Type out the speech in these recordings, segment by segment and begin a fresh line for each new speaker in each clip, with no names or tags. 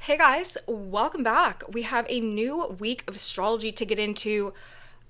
Hey guys, welcome back. We have a new week of astrology to get into.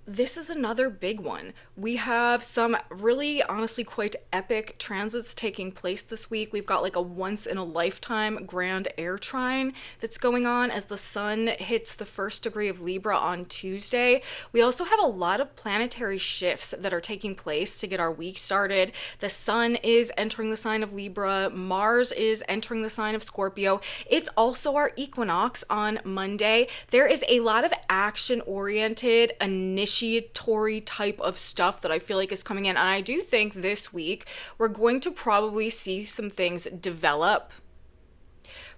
This is another big one. We have some really, honestly, quite epic transits taking place this week. We've got like a once in a lifetime grand air trine that's going on as the sun hits the first degree of Libra on Tuesday. We also have a lot of planetary shifts that are taking place to get our week started. The sun is entering the sign of Libra, Mars is entering the sign of Scorpio. It's also our equinox on Monday. There is a lot of action oriented, initiatory type of stuff that I feel like is coming in. And I do think this week we're going to probably see some things develop.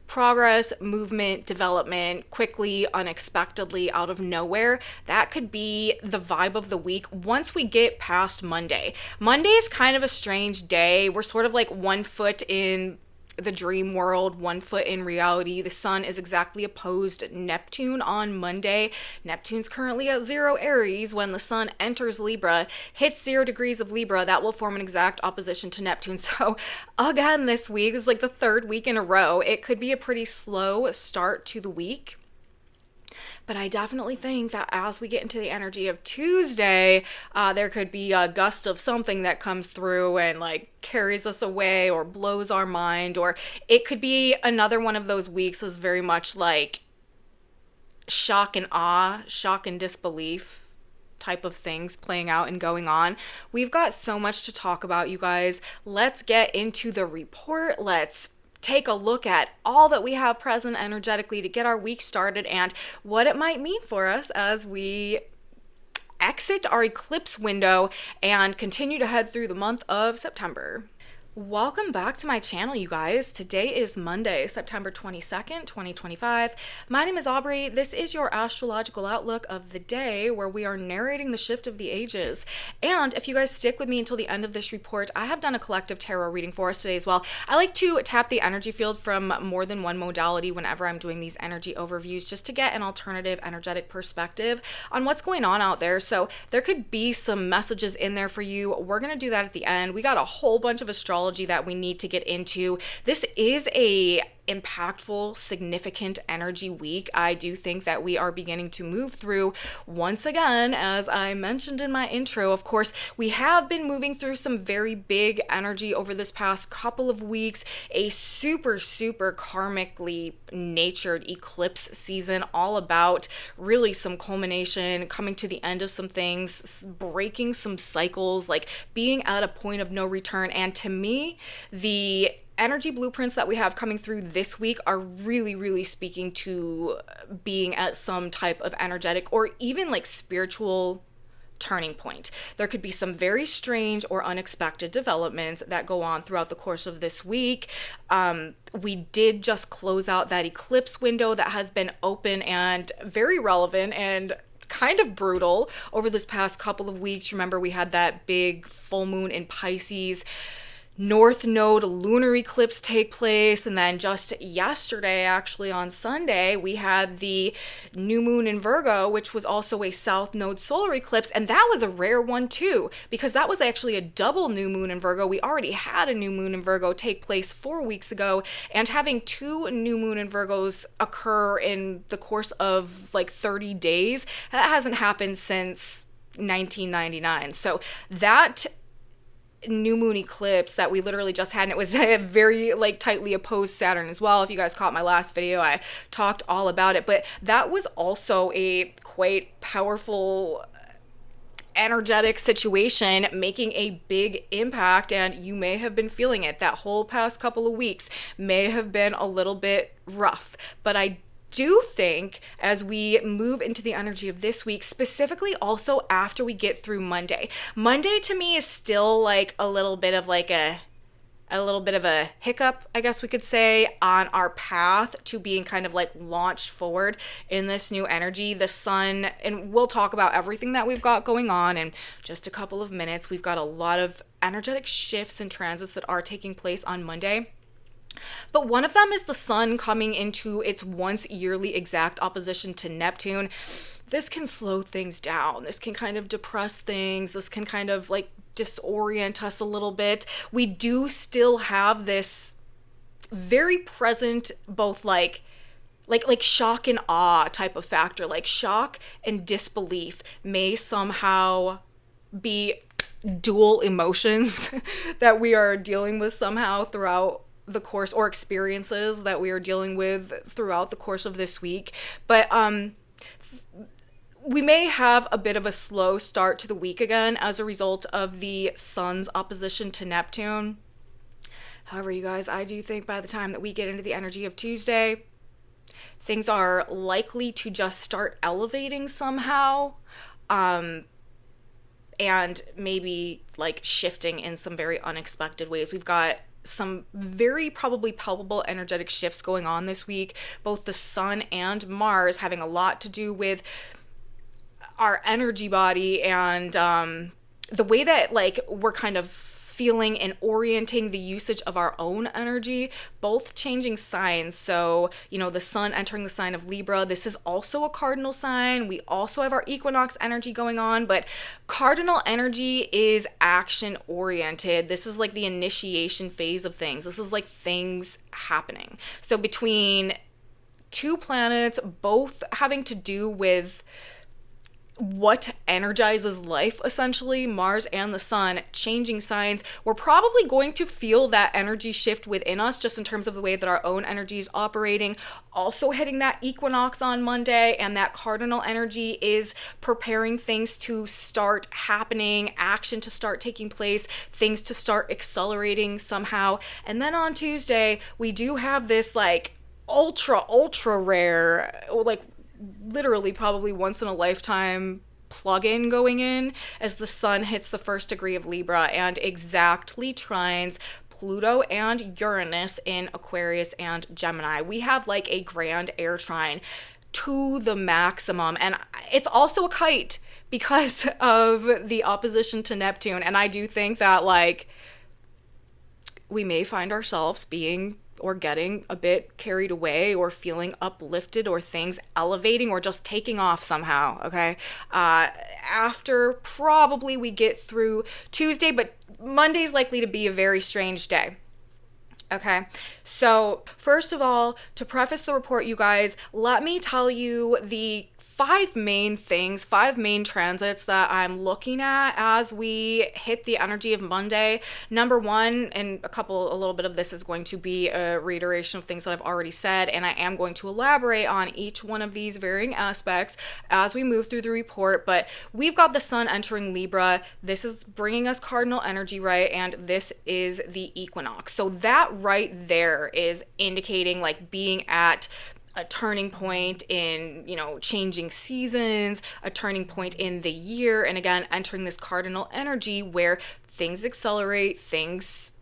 Progress, movement, development, quickly, unexpectedly, out of nowhere. That could be the vibe of the week once we get past Monday. Monday is kind of a strange day. We're sort of like one foot in the dream world, one foot in reality. The sun is exactly opposed Neptune on Monday. Neptune's currently at 0 Aries. When the sun enters Libra, hits 0 degrees of Libra, that will form an exact opposition to Neptune. So again, this week is like the third week in a row. It could be a pretty slow start to the week. But I definitely think that as we get into the energy of Tuesday, there could be a gust of something that comes through and like carries us away or blows our mind. Or it could be another one of those weeks is very much like shock and awe, shock and disbelief type of things playing out and going on. We've got so much to talk about, you guys. Let's get into the report. Let's take a look at all that we have present energetically to get our week started and what it might mean for us as we exit our eclipse window and continue to head through the month of September. Welcome back to my channel, you guys. Today is Monday, September 22nd, 2025. My name is Aubrey. This is your astrological outlook of the day where we are narrating the shift of the ages. And if you guys stick with me until the end of this report, I have done a collective tarot reading for us today as well. I like to tap the energy field from more than one modality whenever I'm doing these energy overviews just to get an alternative energetic perspective on what's going on out there. So there could be some messages in there for you. We're going to do that at the end. We got a whole bunch of astrology that we need to get into. This is a impactful, significant energy week. I do think that we are beginning to move through once again, as I mentioned in my intro. Of course, we have been moving through some very big energy over this past couple of weeks, a super karmically natured eclipse season, all about really some culmination, coming to the end of some things, breaking some cycles, like being at a point of no return. And to me, the energy blueprints that we have coming through this week are really speaking to being at some type of energetic or even like spiritual turning point. There could be some very strange or unexpected developments that go on throughout the course of this week. We did just close out that eclipse window that has been open and very relevant and kind of brutal over this past couple of weeks. Remember, we had that big full moon in Pisces, North Node lunar eclipse take place, and then just yesterday, actually on Sunday, we had the new moon in Virgo, which was also a South Node solar eclipse, and that was a rare one too, because that was actually a double new moon in Virgo. We already had a new moon in Virgo take place 4 weeks ago, and having 2 new moon in Virgos occur in the course of like 30 days, that hasn't happened since 1999. So that new moon eclipse that we literally just had, and it was a very like tightly opposed Saturn as well. If you guys caught my last video, I talked all about it, but that was also a quite powerful energetic situation, making a big impact, and you may have been feeling it. That whole past couple of weeks may have been a little bit rough, but I do think as we move into the energy of this week, specifically also after we get through Monday. Monday to me is still like a little bit of a hiccup, I guess we could say, on our path to being kind of like launched forward in this new energy. The sun, and we'll talk about everything that we've got going on in just a couple of minutes. We've got a lot of energetic shifts and transits that are taking place on Monday. But one of them is the sun coming into its once yearly exact opposition to Neptune. This can slow things down. This can kind of depress things. This can kind of like disorient us a little bit. We do still have this very present, both like like shock and awe type of factor. Like shock and disbelief may somehow be dual emotions that we are dealing with somehow throughout the course, or experiences that we are dealing with throughout the course of this week. But we may have a bit of a slow start to the week again as a result of the sun's opposition to Neptune. However, you guys, I do think by the time that we get into the energy of Tuesday, things are likely to just start elevating somehow. And maybe like shifting in some very unexpected ways. We've got some very probably palpable energetic shifts going on this week. Both the sun and Mars having a lot to do with our energy body and the way that like we're kind of feeling and orienting the usage of our own energy, both changing signs. So, you know, the sun entering the sign of Libra, this is also a cardinal sign. We also have our equinox energy going on, but cardinal energy is action oriented. This is like the initiation phase of things. This is like things happening. So between two planets, both having to do with what energizes life, essentially, Mars and the sun, changing signs, we're probably going to feel that energy shift within us just in terms of the way that our own energy is operating. Also hitting that equinox on Monday, and that cardinal energy is preparing things to start happening, action to start taking place, things to start accelerating somehow. And then on Tuesday, we do have this like ultra rare, like literally probably once in a lifetime plug-in going in as the sun hits the first degree of Libra and exactly trines Pluto and Uranus in Aquarius and Gemini. We have like a grand air trine to the maximum, and it's also a kite because of the opposition to Neptune. And I do think that like we may find ourselves being or getting a bit carried away or feeling uplifted or things elevating or just taking off somehow, okay? After probably we get through Tuesday, but Monday's likely to be a very strange day. Okay, so first of all, to preface the report, you guys, let me tell you the five main transits that I'm looking at as we hit the energy of Monday. Number one, and a little bit of this is going to be a reiteration of things that I've already said, and I am going to elaborate on each one of these varying aspects as we move through the report. But we've got the sun entering Libra. This is bringing us cardinal energy, right? And this is the equinox. So that right there is indicating like being at a turning point in, you know, changing seasons, a turning point in the year, and again, entering this cardinal energy where things accelerate, things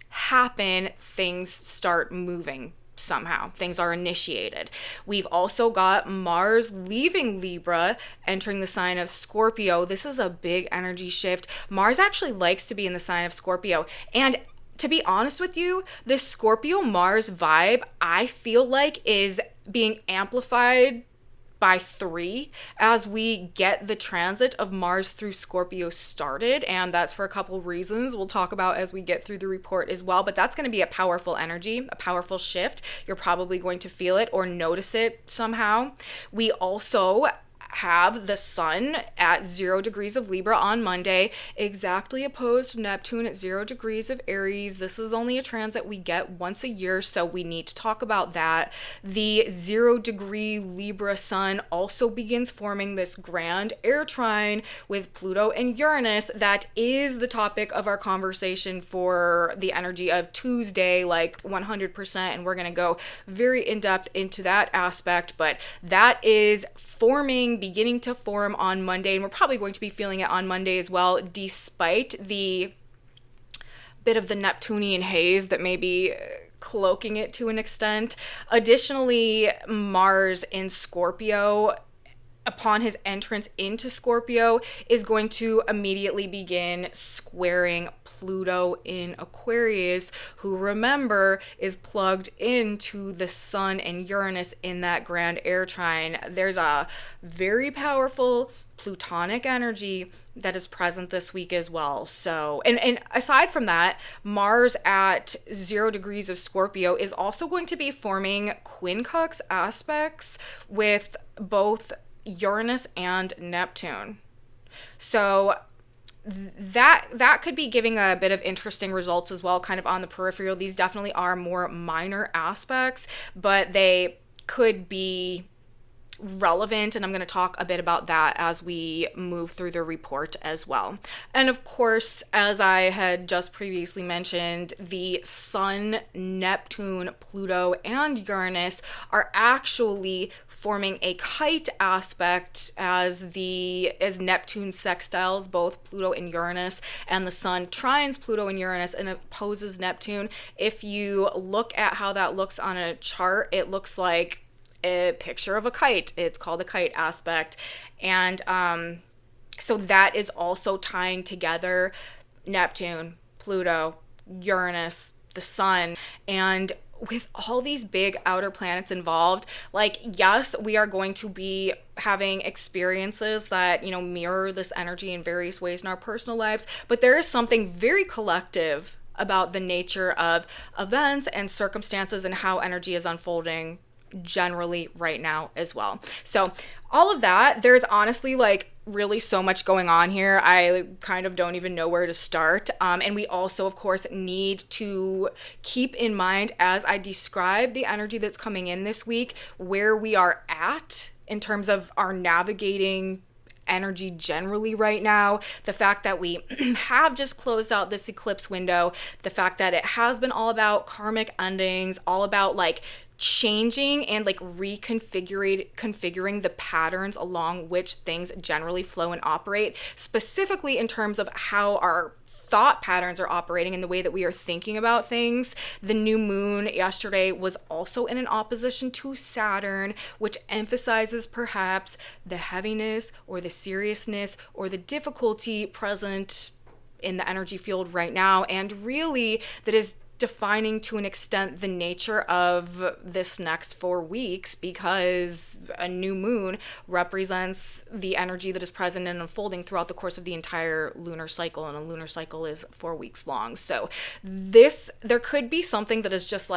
happen, things start moving somehow. Things are initiated. We've also got Mars leaving Libra, entering the sign of Scorpio. This is a big energy shift. Mars actually likes to be in the sign of Scorpio, and to be honest with you, the Scorpio Mars vibe, I feel like, is being amplified by 3 as we get the transit of Mars through Scorpio started. And that's for a couple reasons we'll talk about as we get through the report as well. But that's going to be a powerful energy, a powerful shift. You're probably going to feel it or notice it somehow. We also have the sun at 0 degrees of Libra on Monday, exactly opposed to Neptune at 0 degrees of Aries. This is only a transit we get once a year, so we need to talk about that. The 0 degree Libra sun also begins forming this grand air trine with Pluto and Uranus. That is the topic of our conversation for the energy of Tuesday, like 100%, and we're going to go very in-depth into that aspect, but that is beginning to form on Monday, and we're probably going to be feeling it on Monday as well, despite the bit of the Neptunian haze that may be cloaking it to an extent. Additionally, Mars in Scorpio upon his entrance into Scorpio, is going to immediately begin squaring Pluto in Aquarius, who, remember, is plugged into the Sun and Uranus in that grand air trine. There's a very powerful Plutonic energy that is present this week as well. So, and aside from that, Mars at 0 degrees of Scorpio is also going to be forming quincunx aspects with both Uranus and Neptune. So that could be giving a bit of interesting results as well, kind of on the peripheral. These definitely are more minor aspects, but they could be relevant, and I'm going to talk a bit about that as we move through the report as well. And of course, as I had just previously mentioned, the Sun, Neptune, Pluto, and Uranus are actually forming a kite aspect as Neptune sextiles both Pluto and Uranus, and the Sun trines Pluto and Uranus and opposes Neptune. If you look at how that looks on a chart, it looks like a picture of a kite. It's called a kite aspect. And so that is also tying together Neptune, Pluto, Uranus, the Sun. And with all these big outer planets involved, like, yes, we are going to be having experiences that, mirror this energy in various ways in our personal lives, but there is something very collective about the nature of events and circumstances and how energy is unfolding generally right now as well. So all of that, there's honestly really so much going on here. I kind of don't even know where to start. And we also, of course, need to keep in mind, as I describe the energy that's coming in this week, where we are at in terms of our navigating energy generally right now. The fact that we have just closed out this eclipse window, the fact that it has been all about karmic endings, all about changing and configuring the patterns along which things generally flow and operate, specifically in terms of how our thought patterns are operating and the way that we are thinking about things. The new moon yesterday was also in an opposition to Saturn, which emphasizes perhaps the heaviness or the seriousness or the difficulty present in the energy field right now, and really that is defining to an extent the nature of this next 4 weeks, because a new moon represents the energy that is present and unfolding throughout the course of the entire lunar cycle, and a lunar cycle is 4 weeks long. So there could be something that is just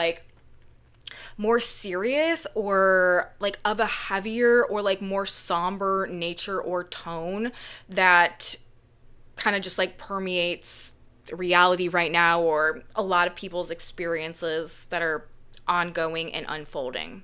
more serious or of a heavier or more somber nature or tone that kind of just permeates reality right now, or a lot of people's experiences that are ongoing and unfolding.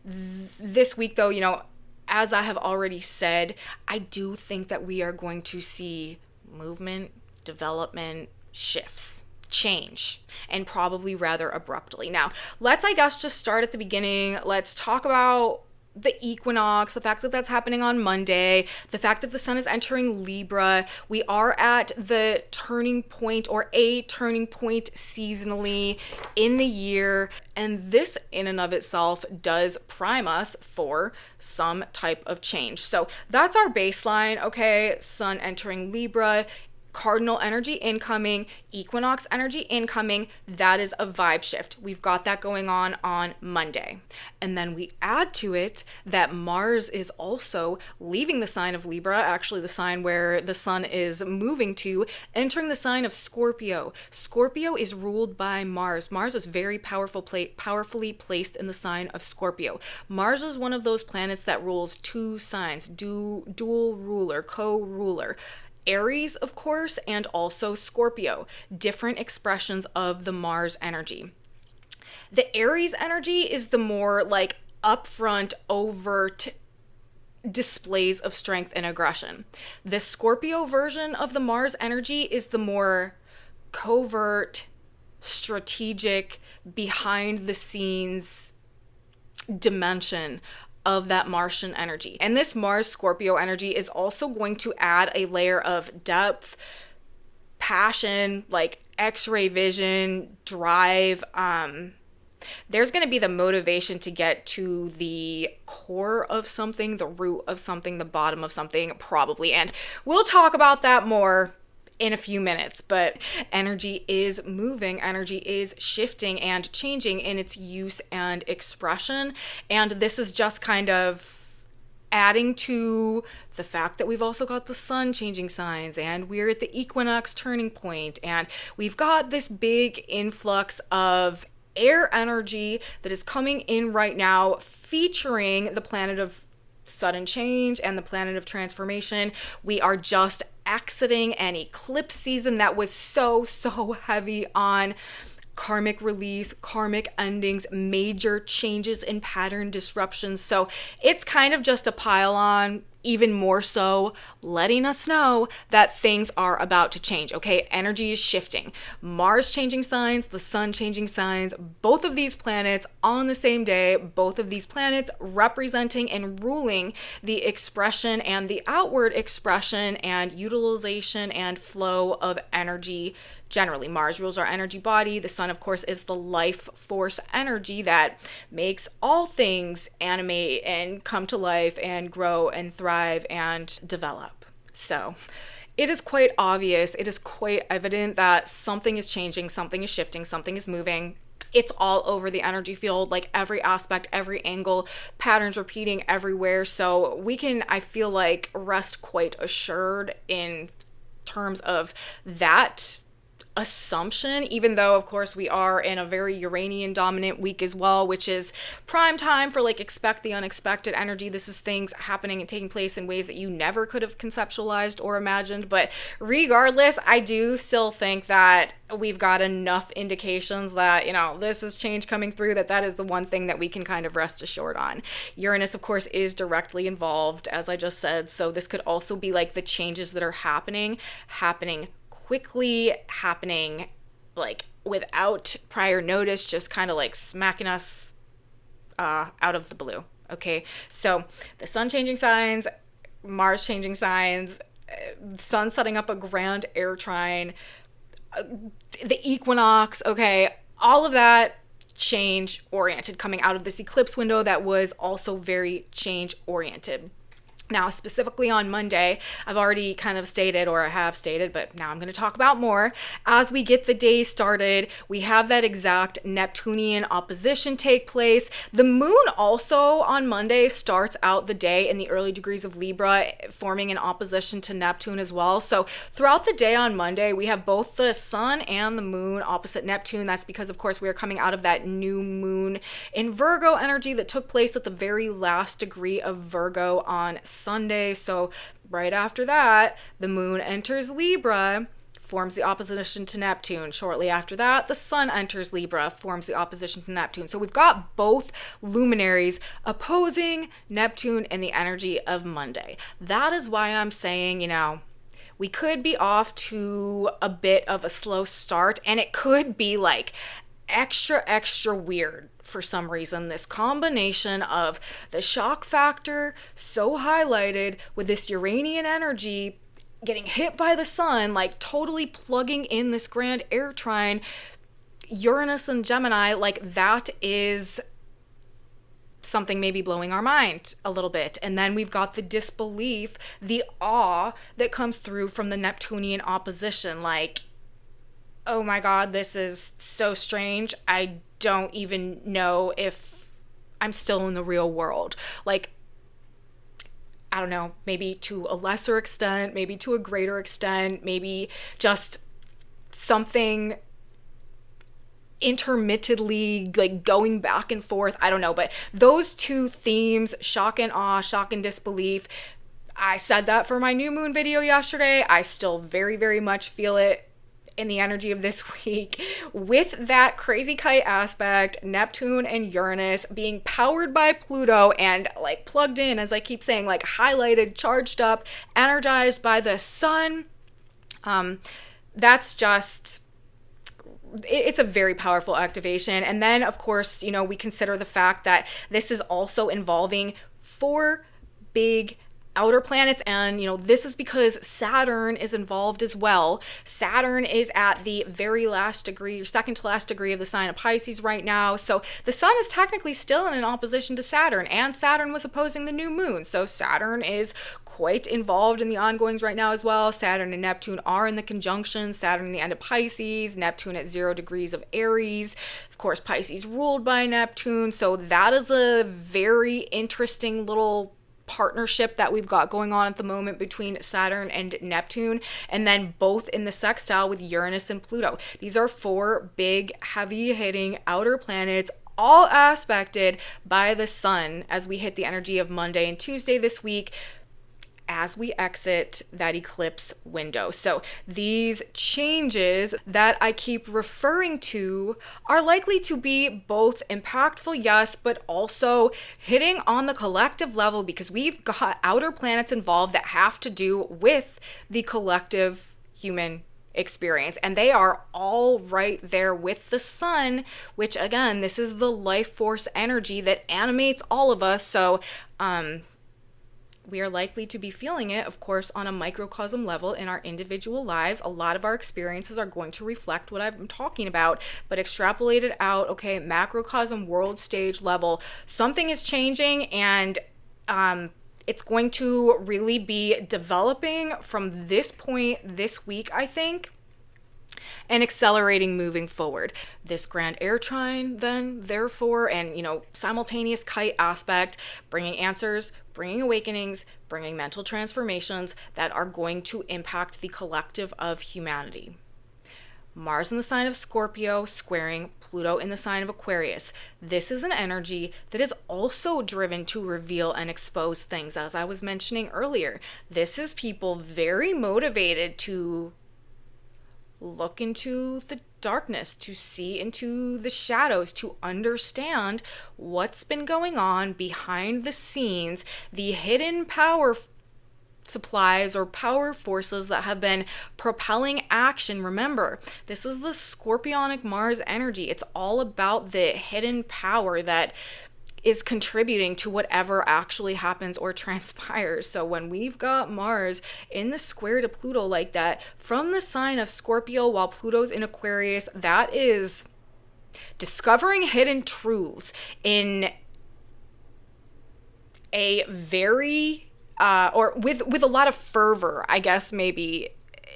This week, though, as I have already said, I do think that we are going to see movement, development, shifts, change, and probably rather abruptly. Now, let's, I guess, just start at the beginning. Let's talk about the equinox, the fact that that's happening on Monday, the fact that the sun is entering Libra. We are at the turning point, or a turning point seasonally in the year, and this in and of itself does prime us for some type of change. So that's our baseline. Okay, sun entering Libra, cardinal energy incoming, equinox energy incoming. That is a vibe shift. We've got that going on Monday. And then we add to it that Mars is also leaving the sign of Libra, actually the sign where the sun is moving to, entering the sign of Scorpio. Scorpio is ruled by Mars. Mars is very powerfully placed in the sign of Scorpio. Mars is one of those planets that rules two signs, dual ruler, co-ruler. Aries, of course, and also Scorpio, different expressions of the Mars energy. The Aries energy is the more upfront, overt displays of strength and aggression. The Scorpio version of the Mars energy is the more covert, strategic, behind the scenes dimension of that Martian energy. And this Mars Scorpio energy is also going to add a layer of depth, passion, X-ray vision, drive, there's going to be the motivation to get to the core of something, the root of something, the bottom of something, probably. And we'll talk about that more in a few minutes, but energy is moving, energy is shifting and changing in its use and expression. And this is just kind of adding to the fact that we've also got the sun changing signs, and we're at the equinox turning point, and we've got this big influx of air energy that is coming in right now, featuring the planet of sudden change and the planet of transformation. We are just exiting an eclipse season that was so heavy on karmic release, karmic endings, major changes in pattern disruptions. So it's kind of just a pile on, even more so, letting us know that things are about to change. Okay, energy is shifting. Mars changing signs, the sun changing signs, both of these planets on the same day, both of these planets representing and ruling the expression and the outward expression and utilization and flow of energy generally. Mars rules our energy body. The sun, of course, is the life force energy that makes all things animate and come to life and grow and thrive and develop. So it is quite obvious, it is quite evident that something is changing, something is shifting, something is moving. It's all over the energy field, like every aspect, every angle, patterns repeating everywhere. So we can, I feel like, rest quite assured in terms of that assumption, even though of course we are in a very Uranian dominant week as well, which is prime time for like expect the unexpected energy. This is things happening and taking place in ways that you never could have conceptualized or imagined. But regardless, I do still think that we've got enough indications that, you know, this is change coming through, that is the one thing that we can kind of rest assured on. Uranus, of course, is directly involved, as I just said, so this could also be like the changes that are happening quickly, happening like without prior notice, just kind of like smacking us out of the blue. Okay, so the sun changing signs, Mars changing signs, sun setting up a grand air trine, the equinox, okay, all of that change oriented coming out of this eclipse window that was also very change oriented. Now, specifically on Monday, I've already kind of stated, or I have stated, but now I'm going to talk about more. As we get the day started, we have that exact Neptunian opposition take place. The moon also on Monday starts out the day in the early degrees of Libra, forming an opposition to Neptune as well. So throughout the day on Monday, we have both the sun and the moon opposite Neptune. That's because, of course, we are coming out of that new moon in Virgo energy that took place at the very last degree of Virgo on Sunday. So right after that, the moon enters Libra, forms the opposition to Neptune. Shortly after that, the sun enters Libra, forms the opposition to Neptune. So we've got both luminaries opposing Neptune in the energy of Monday. That is why I'm saying, you know, we could be off to a bit of a slow start, and it could be like extra weird for some reason. This combination of the shock factor so highlighted with this Uranian energy getting hit by the sun, like totally plugging in this grand air trine, Uranus and Gemini, like that is something maybe blowing our mind a little bit. And then we've got the disbelief, the awe that comes through from the Neptunian opposition, like, oh my God, this is so strange. I don't even know if I'm still in the real world. Like, I don't know, maybe to a lesser extent, maybe to a greater extent, maybe just something intermittently like going back and forth. I don't know, but those two themes, shock and awe, shock and disbelief, I said that for my new moon video yesterday. I still very much feel it in the energy of this week, with that crazy kite aspect, Neptune and Uranus being powered by Pluto and like plugged in, as I keep saying, like highlighted, charged up, energized by the sun. That's just, it's a very powerful activation. And then of course, you know, we consider the fact that this is also involving 4 big outer planets, and this is because Saturn is involved as well. Saturn is at the very last degree, or second to last degree of the sign of Pisces right now, so the sun is technically still in an opposition to Saturn, and Saturn was opposing the new moon, so Saturn is quite involved in the ongoings right now as well. Saturn and Neptune are in the conjunction. Saturn in the end of Pisces, Neptune at 0 degrees of Aries. Of course, Pisces ruled by Neptune, so that is a very interesting little partnership that we've got going on at the moment between Saturn and Neptune, and then both in the sextile with Uranus and Pluto. These are 4 big, heavy-hitting outer planets, all aspected by the sun as we hit the energy of Monday and Tuesday this week, as we exit that eclipse window. So these changes that I keep referring to are likely to be both impactful, yes, but also hitting on the collective level, because we've got outer planets involved that have to do with the collective human experience, and they are all right there with the sun, which again, this is the life force energy that animates all of us. So we are likely to be feeling it, of course, on a microcosm level in our individual lives. A lot of our experiences are going to reflect what I'm talking about, but extrapolated out, okay, macrocosm world stage level, something is changing, and it's going to really be developing from this point this week, I think, and accelerating moving forward. This grand air trine then, therefore, and simultaneous kite aspect, bringing answers, bringing awakenings, bringing mental transformations that are going to impact the collective of humanity. Mars in the sign of Scorpio squaring Pluto in the sign of Aquarius. This is an energy that is also driven to reveal and expose things, as I was mentioning earlier. This is people very motivated to look into the darkness, to see into the shadows, to understand what's been going on behind the scenes, the hidden power supplies or power forces that have been propelling action. Remember, this is the Scorpionic Mars energy. It's all about the hidden power that is contributing to whatever actually happens or transpires. So when we've got Mars in the square to Pluto like that, from the sign of Scorpio while Pluto's in Aquarius, that is discovering hidden truths in a very, or with a lot of fervor, I guess maybe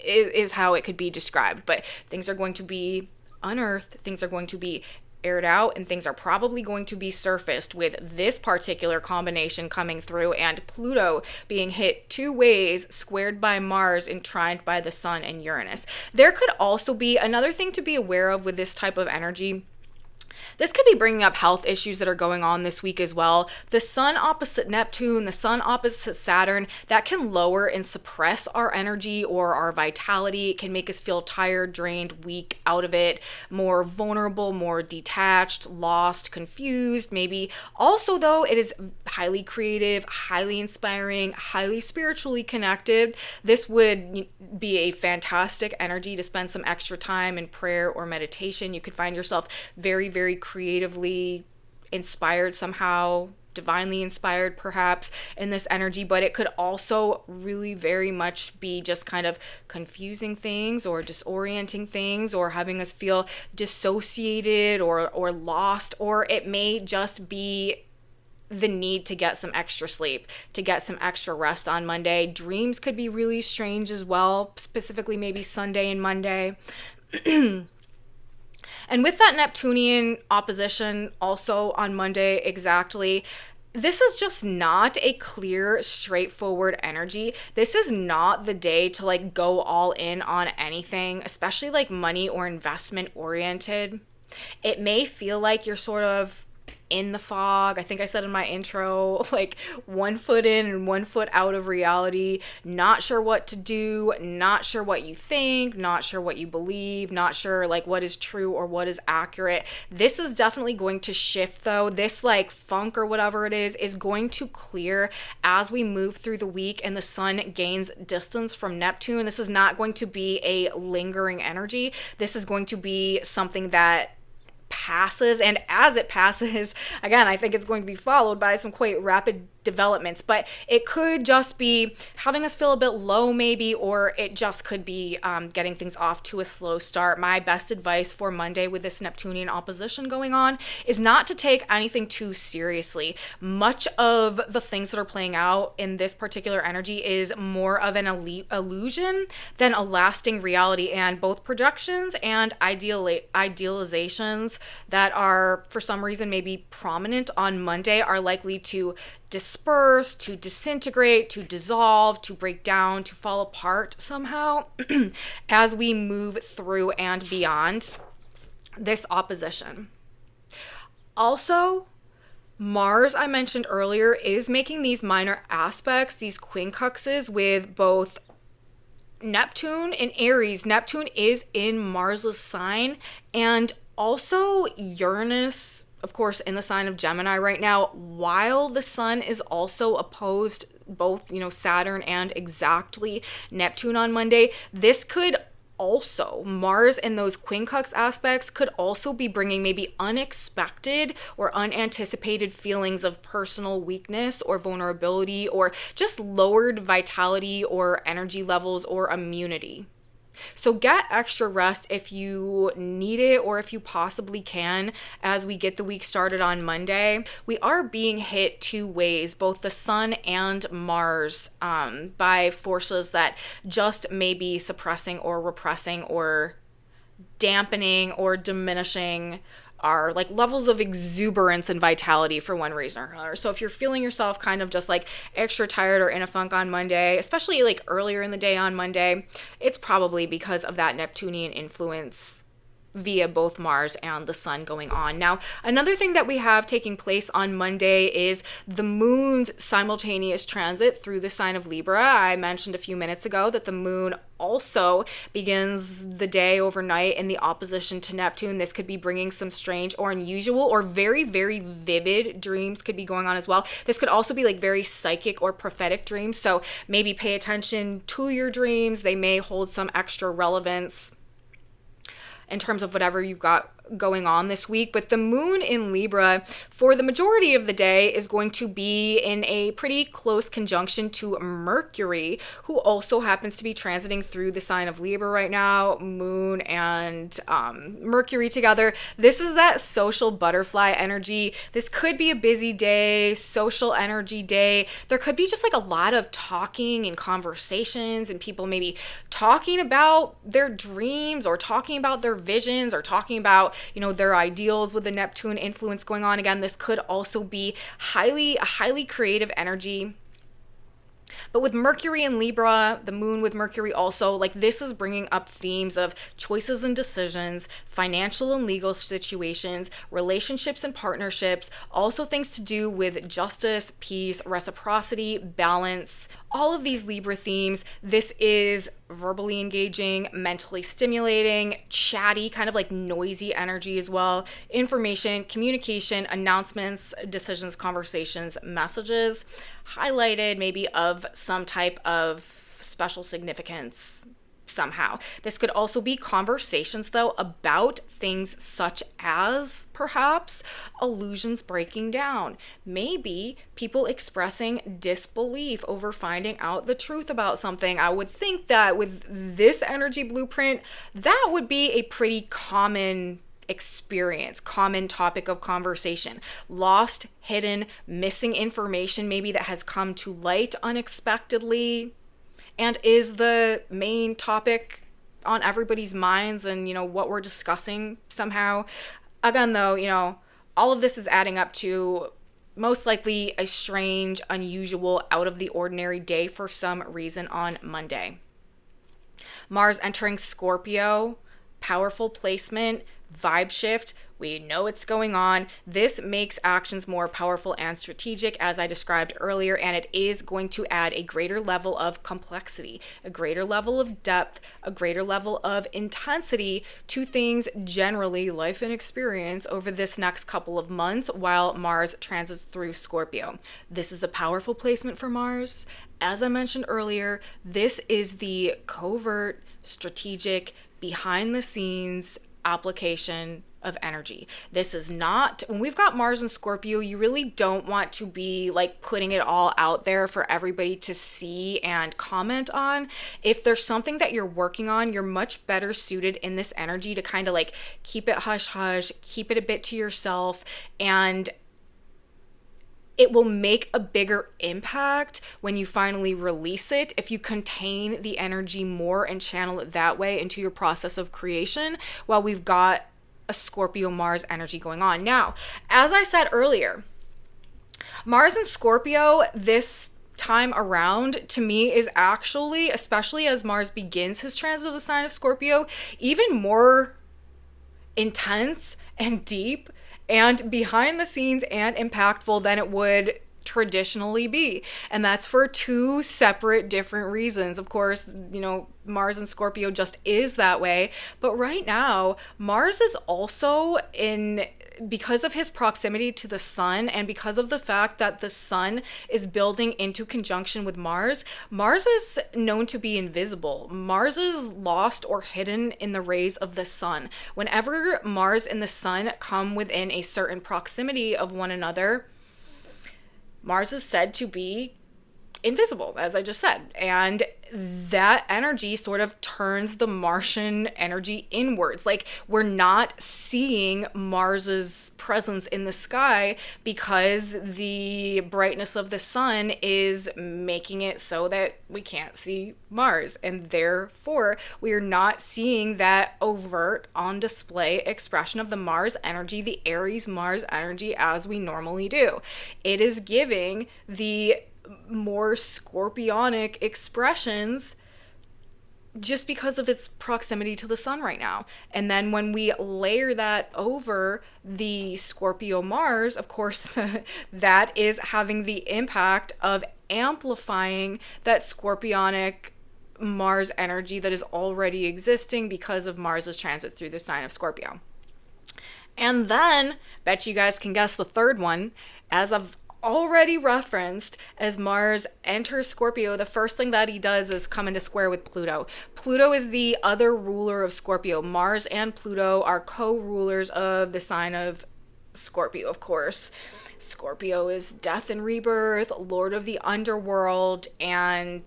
is how it could be described. But things are going to be unearthed, things are going to be aired out, and things are probably going to be surfaced with this particular combination coming through, and Pluto being hit 2 ways, squared by Mars and trined by the Sun and Uranus. There could also be another thing to be aware of with this type of energy. This could be bringing up health issues that are going on this week as well. The sun opposite Neptune, the sun opposite Saturn, that can lower and suppress our energy or our vitality. It can make us feel tired, drained, weak, out of it, more vulnerable, more detached, lost, confused, maybe. Also, though, it is highly creative, highly inspiring, highly spiritually connected. This would be a fantastic energy to spend some extra time in prayer or meditation. You could find yourself very, very creatively inspired somehow, divinely inspired perhaps in this energy, but it could also really very much be just kind of confusing things or disorienting things or having us feel dissociated or lost, or it may just be the need to get some extra sleep, to get some extra rest on Monday. Dreams could be really strange as well, specifically maybe Sunday and Monday. And with that Neptunian opposition also on Monday exactly, this is just not a clear, straightforward energy. This is not the day to like go all in on anything, especially like money or investment oriented. It may feel like you're sort of in the fog. I think I said in my intro, like 1 foot in and 1 foot out of reality, not sure what to do, not sure what you think, not sure what you believe, not sure like what is true or what is accurate. This is definitely going to shift though. This like funk or whatever it is going to clear as we move through the week and the sun gains distance from Neptune. This is not going to be a lingering energy. This is going to be something that passes, and as it passes, again, I think it's going to be followed by some quite rapid developments, but it could just be having us feel a bit low maybe, or it just could be getting things off to a slow start. My best advice for Monday with this Neptunian opposition going on is not to take anything too seriously. Much of the things that are playing out in this particular energy is more of an illusion than a lasting reality, and both projections and idealizations that are for some reason maybe prominent on Monday are likely to disperse, to disintegrate, to dissolve, to break down, to fall apart somehow as we move through and beyond this opposition. Also, Mars, I mentioned earlier, is making these minor aspects, these quincunxes with both Neptune and Aries. Neptune is in Mars's sign, and also Uranus, of course, in the sign of Gemini right now, while the sun is also opposed both, Saturn and exactly Neptune on Monday. This could also, Mars and those quincunx aspects could also be bringing maybe unexpected or unanticipated feelings of personal weakness or vulnerability, or just lowered vitality or energy levels or immunity. So get extra rest if you need it, or if you possibly can, as we get the week started on Monday. We are being hit two ways, both the sun and Mars, by forces that just may be suppressing or repressing or dampening or diminishing our levels of exuberance and vitality for one reason or another. So if you're feeling yourself kind of just extra tired or in a funk on Monday, especially earlier in the day on Monday, it's probably because of that Neptunian influence via both Mars and the sun going on. Now, another thing that we have taking place on Monday is the moon's simultaneous transit through the sign of Libra. I mentioned a few minutes ago that the moon also begins the day overnight in the opposition to Neptune. This could be bringing some strange or unusual or very, very vivid dreams could be going on as well. This could also be very psychic or prophetic dreams. So maybe pay attention to your dreams. They may hold some extra relevance in terms of whatever you've got going on this week. But the moon in Libra for the majority of the day is going to be in a pretty close conjunction to Mercury, who also happens to be transiting through the sign of Libra right now. Moon and Mercury together. This is that social butterfly energy. This could be a busy day, social energy day. There could be just a lot of talking and conversations, and people maybe talking about their dreams or talking about their visions or talking about their ideals with the Neptune influence going on. Again, this could also be a highly creative energy. But with Mercury in Libra, the moon with Mercury also, this is bringing up themes of choices and decisions, financial and legal situations, relationships and partnerships, also things to do with justice, peace, reciprocity, balance, all of these Libra themes. This is verbally engaging, mentally stimulating, chatty, kind of noisy energy as well. Information, communication, announcements, decisions, conversations, messages, highlighted maybe of some type of special significance somehow. This could also be conversations, though, about things such as perhaps illusions breaking down, maybe people expressing disbelief over finding out the truth about something. I would think that with this energy blueprint, that would be a pretty common experience, common topic of conversation. Lost, hidden, missing information maybe that has come to light unexpectedly and is the main topic on everybody's minds and, what we're discussing somehow. Again, though, all of this is adding up to most likely a strange, unusual, out of the ordinary day for some reason on Monday. Mars entering Scorpio, powerful placement, vibe shift. We know it's going on. This makes actions more powerful and strategic, as I described earlier, and it is going to add a greater level of complexity, a greater level of depth, a greater level of intensity to things generally, life and experience, over this next couple of months while Mars transits through Scorpio. This is a powerful placement for Mars. As I mentioned earlier, this is the covert, strategic, behind the scenes application of energy. This is not, when we've got Mars in Scorpio, you really don't want to be like putting it all out there for everybody to see and comment on. If there's something that you're working on, you're much better suited in this energy to kind of like keep it hush hush, keep it a bit to yourself, and it will make a bigger impact when you finally release it if you contain the energy more and channel it that way into your process of creation while we've got a Scorpio Mars energy going on. Now, as I said earlier, Mars in Scorpio this time around to me is actually, especially as Mars begins his transit of the sign of Scorpio, even more intense and deep and behind the scenes and impactful than it would traditionally be. And that's for two separate different reasons. Of course, you know, Mars in Scorpio just is that way. But right now, Mars is also because of his proximity to the sun and because of the fact that the sun is building into conjunction with Mars, Mars is known to be invisible. Mars is lost or hidden in the rays of the sun. Whenever Mars and the sun come within a certain proximity of one another, Mars is said to be invisible, as I just said. And that energy sort of turns the Martian energy inwards. Like, we're not seeing Mars's presence in the sky because the brightness of the sun is making it so that we can't see Mars. And therefore, we are not seeing that overt, on display expression of the Mars energy, the Aries Mars energy, as we normally do. It is giving the more scorpionic expressions just because of its proximity to the sun right now. And then when we layer that over the Scorpio Mars, of course, that is having the impact of amplifying that scorpionic Mars energy that is already existing because of Mars's transit through the sign of Scorpio. And then, bet you guys can guess the third one, as I've already referenced, as Mars enters Scorpio, the first thing that he does is come into square with Pluto. Pluto is the other ruler of Scorpio. Mars and Pluto are co-rulers of the sign of Scorpio, of course. Scorpio is death and rebirth, lord of the underworld, and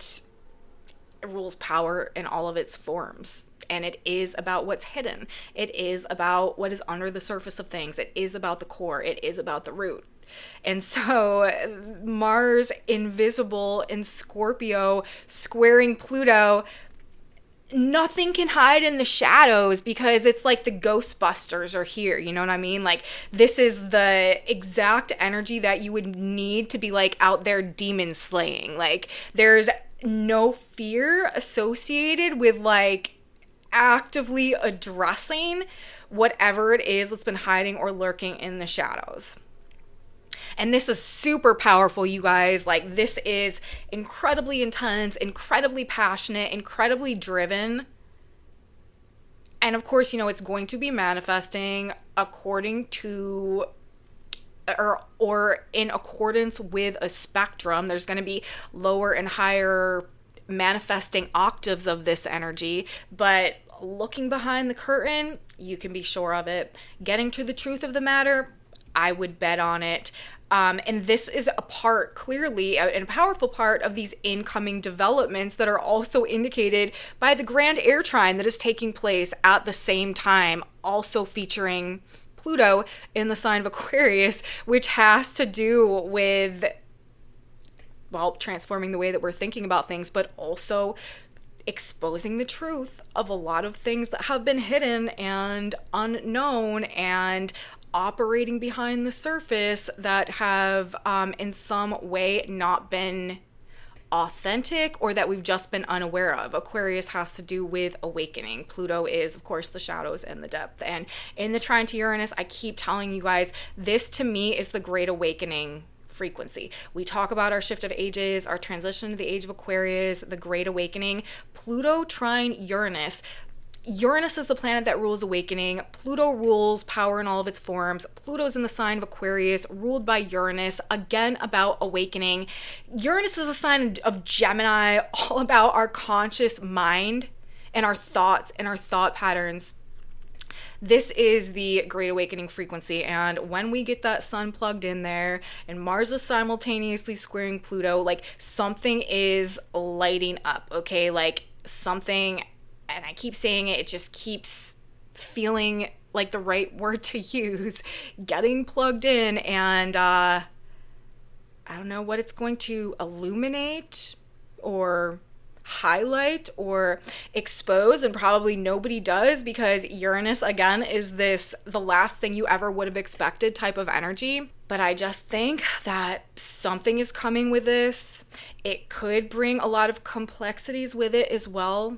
it rules power in all of its forms. And it is about what's hidden. It is about what is under the surface of things. It is about the core. It is about the root. And so Mars invisible in Scorpio squaring Pluto, nothing can hide in the shadows because it's like the Ghostbusters are here. You know what I mean? Like, this is the exact energy that you would need to be like out there demon slaying. Like, there's no fear associated with like actively addressing whatever it is that's been hiding or lurking in the shadows. And this is super powerful, you guys. Like, this is incredibly intense, incredibly passionate, incredibly driven. And of course, you know, it's going to be manifesting according to or in accordance with a spectrum. There's going to be lower and higher manifesting octaves of this energy, but looking behind the curtain, you can be sure of it. Getting to the truth of the matter, I would bet on it. And this is a part, clearly, and a powerful part of these incoming developments that are also indicated by the grand air trine that is taking place at the same time, also featuring Pluto in the sign of Aquarius, which has to do with, well, transforming the way that we're thinking about things, but also exposing the truth of a lot of things that have been hidden and unknown and operating behind the surface that have in some way not been authentic or that we've just been unaware of. Aquarius has to do with awakening. Pluto is, of course, the shadows and the depth. And in the trine to Uranus, I keep telling you guys, this to me is the great awakening frequency. We talk about our shift of ages, our transition to the age of Aquarius, the great awakening. Pluto trine Uranus. Uranus is the planet that rules awakening. Pluto rules power in all of its forms. Pluto's in the sign of Aquarius, ruled by Uranus, again about awakening. Uranus is a sign of Gemini, all about our conscious mind and our thoughts and our thought patterns. This is the Great Awakening frequency, and when we get that sun plugged in there and Mars is simultaneously squaring Pluto, like something is lighting up, okay? Like something, and I keep saying it, it just keeps feeling like the right word to use, getting plugged in, and I don't know what it's going to illuminate or highlight or expose, and probably nobody does, because Uranus again is this the last thing you ever would have expected type of energy. But I just think that something is coming with this. It could bring a lot of complexities with it as well.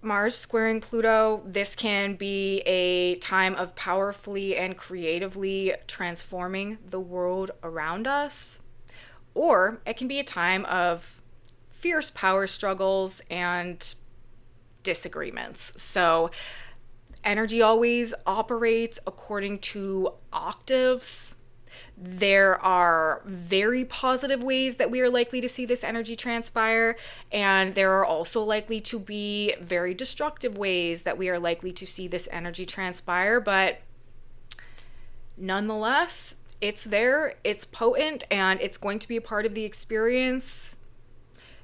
Mars squaring Pluto, this can be a time of powerfully and creatively transforming the world around us, or it can be a time of fierce power struggles and disagreements. So energy always operates according to octaves. There are very positive ways that we are likely to see this energy transpire, and there are also likely to be very destructive ways that we are likely to see this energy transpire. But nonetheless, it's there, it's potent, and it's going to be a part of the experience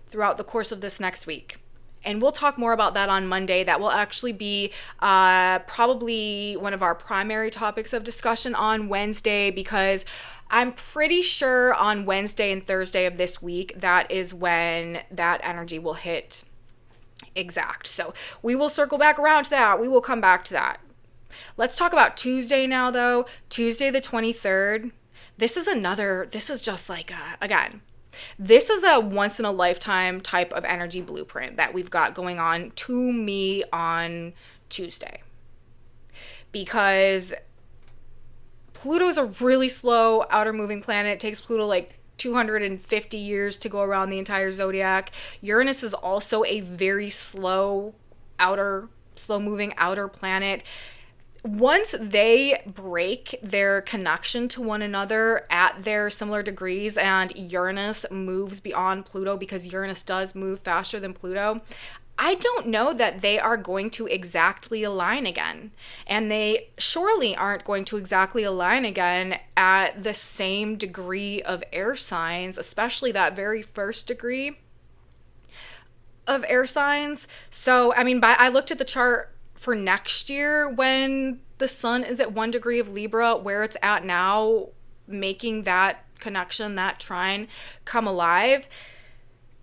throughout the course of this next week. And we'll talk more about that on Monday. That will actually be probably one of our primary topics of discussion on Wednesday, because I'm pretty sure on Wednesday and Thursday of this week, that is when that energy will hit exact. So we will circle back around to that. We will come back to that. Let's talk about Tuesday now, though. Tuesday the 23rd. This is just like, again, this is a once in a lifetime type of energy blueprint that we've got going on to me on Tuesday. Because Pluto is a really slow outer moving planet. It takes Pluto like 250 years to go around the entire zodiac. Uranus is also a very slow moving outer planet. Once they break their connection to one another at their similar degrees and Uranus moves beyond Pluto, because Uranus does move faster than Pluto, I don't know that they are going to exactly align again. And they surely aren't going to exactly align again at the same degree of air signs, especially that very first degree of air signs. So, I mean, I looked at the chart for next year when the sun is at 1 degree of Libra, where it's at now, making that connection, that trine, come alive.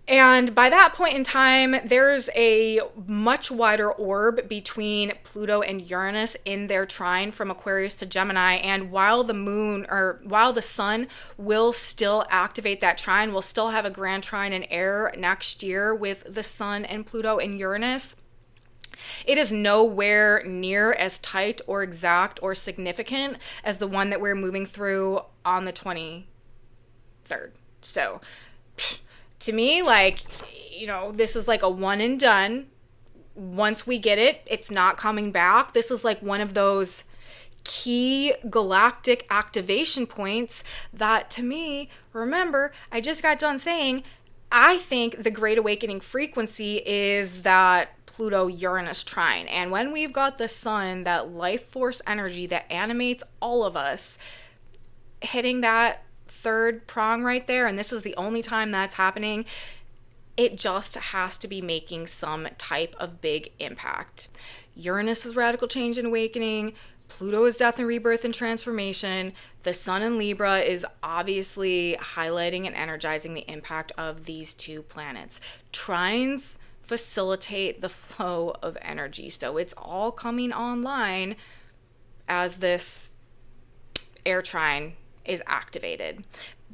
And by that point in time, there's a much wider orb between Pluto and Uranus in their trine from Aquarius to Gemini. And while the sun will still activate that trine, we'll still have a grand trine in air next year with the sun and Pluto and Uranus. It is nowhere near as tight or exact or significant as the one that we're moving through on the 23rd. So, to me, like, this is like a one and done. Once we get it, it's not coming back. This is like one of those key galactic activation points that, to me, remember, I just got done saying, I think the Great Awakening frequency is that Pluto-Uranus trine. And when we've got the sun, that life force energy that animates all of us, hitting that third prong right there, and this is the only time that's happening, it just has to be making some type of big impact. Uranus is radical change and awakening. Pluto is death and rebirth and transformation. The sun in Libra is obviously highlighting and energizing the impact of these two planets. Trines facilitate the flow of energy. So it's all coming online as this air trine is activated.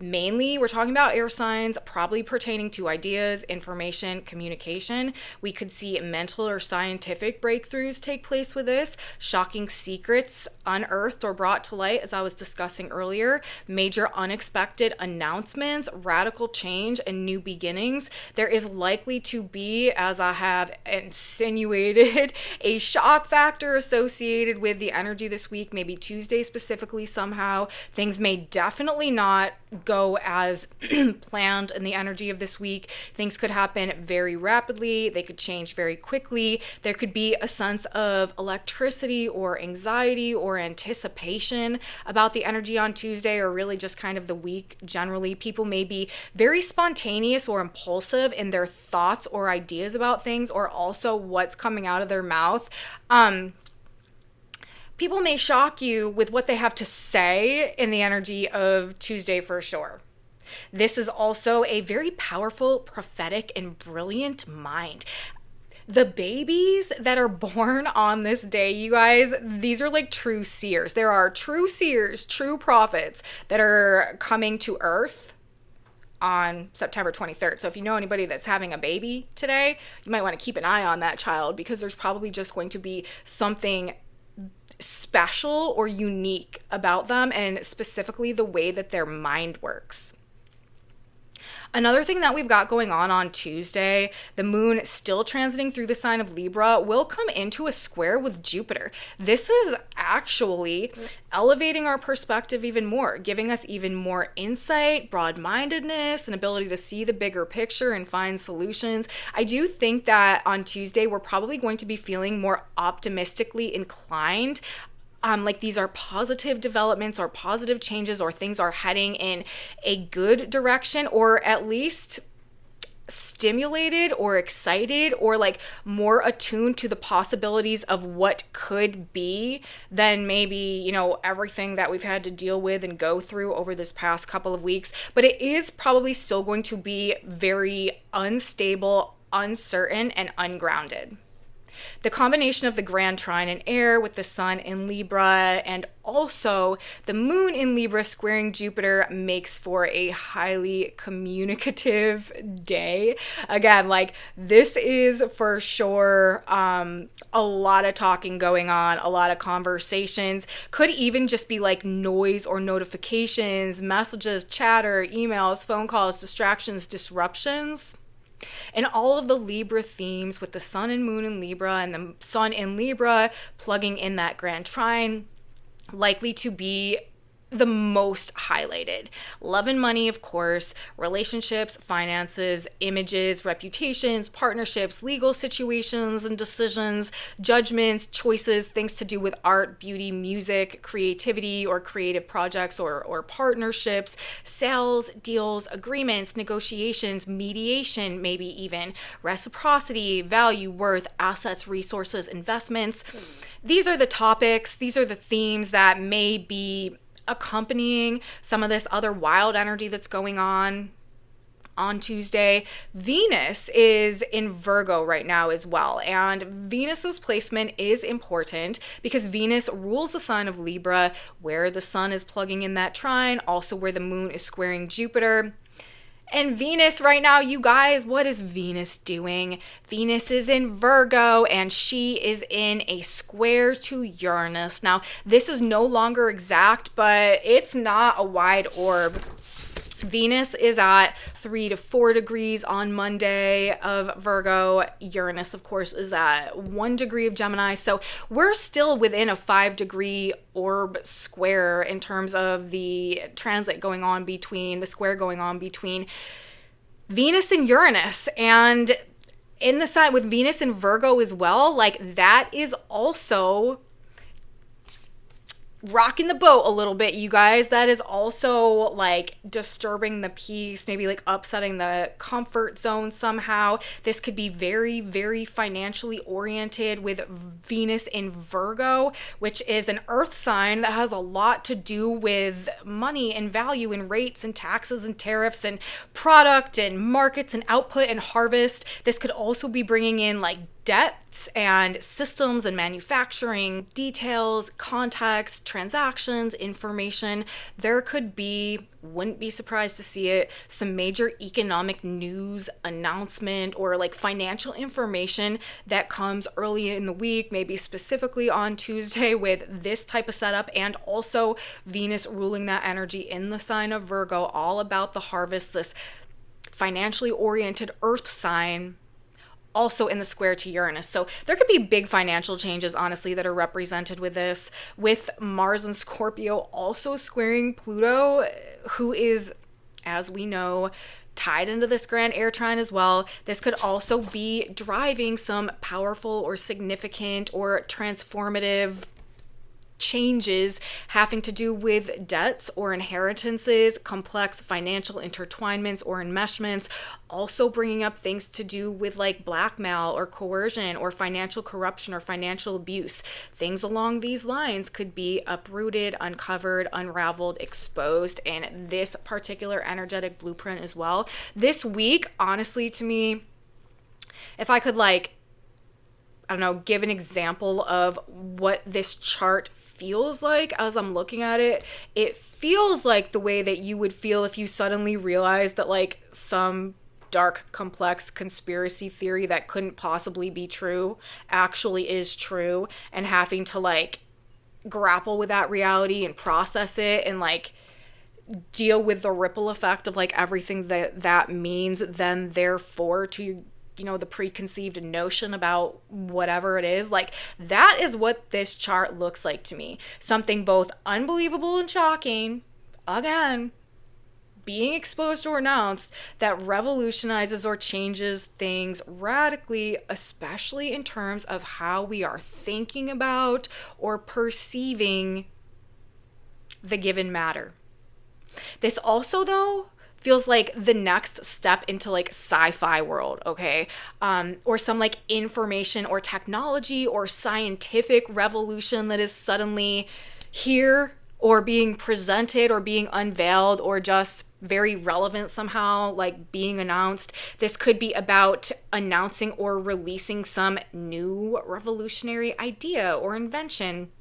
Mainly, we're talking about air signs, probably pertaining to ideas, information, communication. We could see mental or scientific breakthroughs take place with this, shocking secrets unearthed or brought to light, as I was discussing earlier, major unexpected announcements, radical change, and new beginnings. There is likely to be, as I have insinuated, a shock factor associated with the energy this week, maybe Tuesday specifically somehow. Things may definitely not go as planned in the energy of this week. Things could happen very rapidly. They could change very quickly. There could be a sense of electricity or anxiety or anticipation about the energy on Tuesday, or really just kind of the week generally. People may be very spontaneous or impulsive in their thoughts or ideas about things, or also what's coming out of their mouth. People may shock you with what they have to say in the energy of Tuesday for sure. This is also a very powerful, prophetic, and brilliant mind. The babies that are born on this day, you guys, these are like true seers. There are true seers, true prophets that are coming to Earth on September 23rd. So if you know anybody that's having a baby today, you might want to keep an eye on that child, because there's probably just going to be something special or unique about them, and specifically the way that their mind works. Another thing that we've got going on Tuesday, the moon still transiting through the sign of Libra, will come into a square with Jupiter. This is actually elevating our perspective even more, giving us even more insight, broad-mindedness, and ability to see the bigger picture and find solutions. I do think that on Tuesday, we're probably going to be feeling more optimistically inclined. Like these are positive developments or positive changes, or things are heading in a good direction, or at least stimulated or excited, or like more attuned to the possibilities of what could be than maybe, you know, everything that we've had to deal with and go through over this past couple of weeks. But it is probably still going to be very unstable, uncertain, and ungrounded. The combination of the grand trine in air with the sun in Libra and also the moon in Libra squaring Jupiter makes for a highly communicative day. Again, like this is for sure a lot of talking going on, a lot of conversations. Could even just be like noise or notifications, messages, chatter, emails, phone calls, distractions, disruptions. And all of the Libra themes with the sun and moon in Libra and the sun in Libra plugging in that grand trine likely to be the most highlighted. Love and money, of course, relationships, finances, images, reputations, partnerships, legal situations and decisions, judgments, choices, things to do with art, beauty, music, creativity, or creative projects or partnerships, sales, deals, agreements, negotiations, mediation, maybe even reciprocity, value, worth, assets, resources, investments. These are the topics, these are the themes that may be accompanying some of this other wild energy that's going on Tuesday. Venus is in Virgo right now as well, and Venus's placement is important because Venus rules the sign of Libra, where the sun is plugging in that trine, also where the moon is squaring Jupiter. And Venus right now, you guys, what is Venus doing? Venus is in Virgo, and she is in a square to Uranus. Now, this is no longer exact, but it's not a wide orb. Venus is at 3 to 4 degrees on Monday of Virgo. Uranus, of course, is at 1 degree of Gemini. So we're still within a 5-degree orb square in terms of the transit going on between, the square going on between Venus and Uranus. And in the sign with Venus in Virgo as well, like that is also rocking the boat a little bit, you guys. That is also like disturbing the peace, maybe like upsetting the comfort zone somehow. This could be very, very financially oriented with Venus in Virgo, which is an earth sign that has a lot to do with money and value and rates and taxes and tariffs and product and markets and output and harvest. This could also be bringing in like debts and systems and manufacturing, details, context, transactions, information. There could be, wouldn't be surprised to see it, some major economic news announcement or like financial information that comes early in the week, maybe specifically on Tuesday with this type of setup, and also Venus ruling that energy in the sign of Virgo, all about the harvest, this financially oriented earth sign. also in the square to Uranus. So there could be big financial changes, honestly, that are represented with this, with Mars and Scorpio also squaring Pluto, who is, as we know, tied into this grand air trine as well. This could also be driving some powerful or significant or transformative changes having to do with debts or inheritances, complex financial intertwinements or enmeshments, also bringing up things to do with like blackmail or coercion or financial corruption or financial abuse. Things along these lines could be uprooted, uncovered, unraveled, exposed in this particular energetic blueprint as well. This week, honestly, to me, if I could like, I don't know, give an example of what this chart feels like as I'm looking at it, it feels like the way that you would feel if you suddenly realized that like some dark, complex conspiracy theory that couldn't possibly be true actually is true, and having to like grapple with that reality and process it and like deal with the ripple effect of like everything that means then therefore to the preconceived notion about whatever it is. Like that is what this chart looks like to me. Something both unbelievable and shocking, again, being exposed or announced, that revolutionizes or changes things radically, especially in terms of how we are thinking about or perceiving the given matter. This also, though, feels like the next step into like sci-fi world, okay? Or some like information or technology or scientific revolution that is suddenly here or being presented or being unveiled or just very relevant somehow, like being announced. This could be about announcing or releasing some new revolutionary idea or invention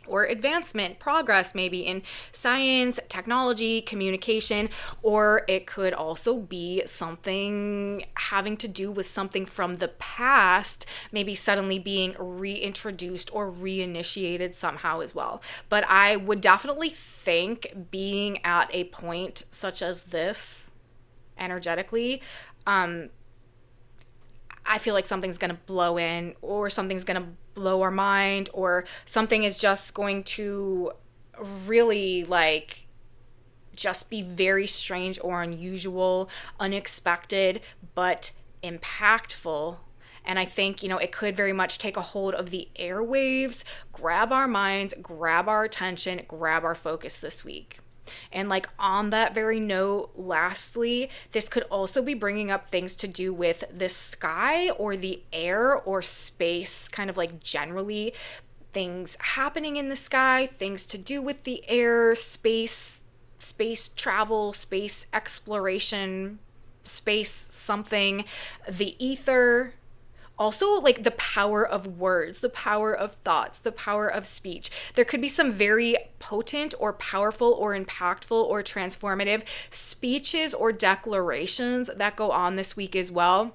or advancement, progress maybe in science, technology, communication, or it could also be something having to do with something from the past, maybe suddenly being reintroduced or reinitiated somehow as well. But I would definitely think being at a point such as this energetically, I feel like something's going to blow in or something's going to blow our mind or something is just going to really like just be very strange or unusual, unexpected, but impactful. And I think, it could very much take a hold of the airwaves, grab our minds, grab our attention, grab our focus this week. And like on that very note, lastly, this could also be bringing up things to do with the sky or the air or space, kind of like generally things happening in the sky, things to do with the air, space travel, space exploration, space something, the ether. Also, like the power of words, the power of thoughts, the power of speech. There could be some very potent or powerful or impactful or transformative speeches or declarations that go on this week as well.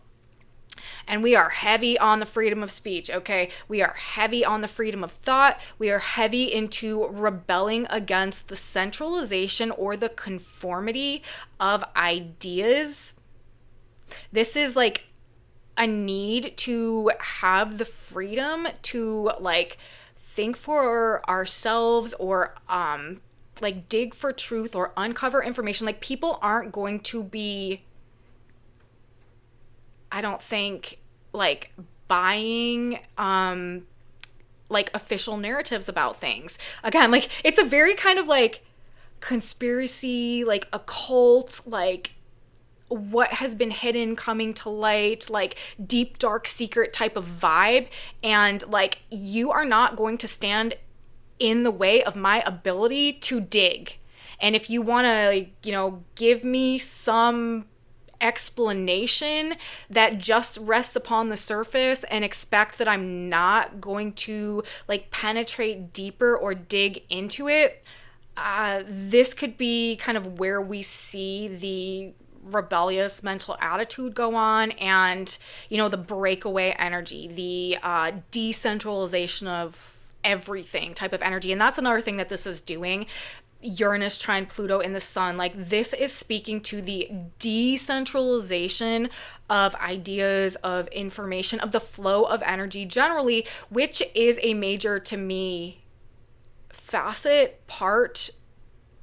And we are heavy on the freedom of speech, okay? We are heavy on the freedom of thought. We are heavy into rebelling against the centralization or the conformity of ideas. This is like a need to have the freedom to like think for ourselves or like dig for truth or uncover information. Like people aren't going to be, I don't think, like buying like official narratives about things. Again, like it's a very kind of like conspiracy, like occult, like what has been hidden coming to light, like deep dark secret type of vibe. And like you are not going to stand in the way of my ability to dig. And if you want to give me some explanation that just rests upon the surface and expect that I'm not going to like penetrate deeper or dig into it, this could be kind of where we see the rebellious mental attitude go on, and the breakaway energy, the decentralization of everything type of energy. And that's another thing that this is doing. Uranus trine Pluto in the sun. Like, this is speaking to the decentralization of ideas, of information, of the flow of energy generally, which is a major, to me, facet, part,